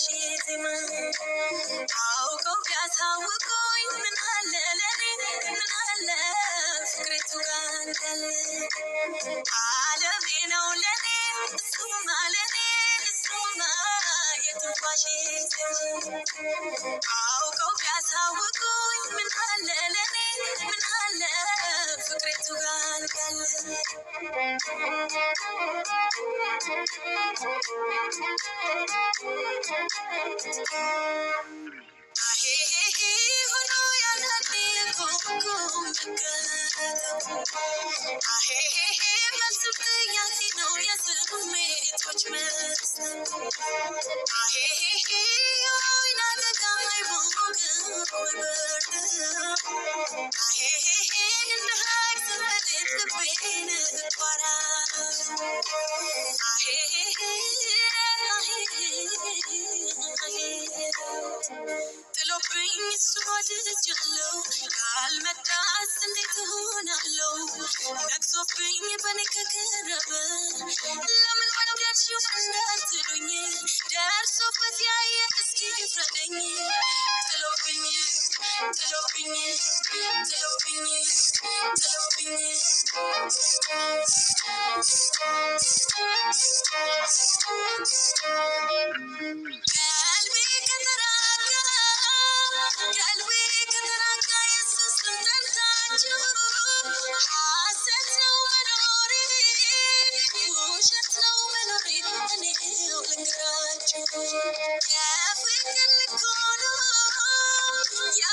ዜማ አውቀው ቢያሳውቁኝ ምን አለ ለኔ ምን አለ ፍቅሬቱ ጋር እንዳለ ዓለሜ ነው ለኔ እሱማ ለኔ እሱማ የትንፋሼ ዜማ አውቀው ቢያሳውቁኝ ምን አለ ለኔ ምን አለ ፍቅሬቱ ጋር እንዳለ ጥሎብኝ እሱ ወድጃለሁ ካልመጣስ እንዴት እሆናለሁ ነግሶብኝ በኔ ከቀረበ ለምን ወደድሽው እንዳትሉኝ ደርሶበት ያየ እስኪ ፍረደኝ ጥሎብኝ ጥሎብኝ ጥሎብኝ ጥሎብኝ قلبي كترك يسوس تنتاجو حاسس لو منوري وشت لو منوري أنا ولنقراجو يا فيك الكونو يا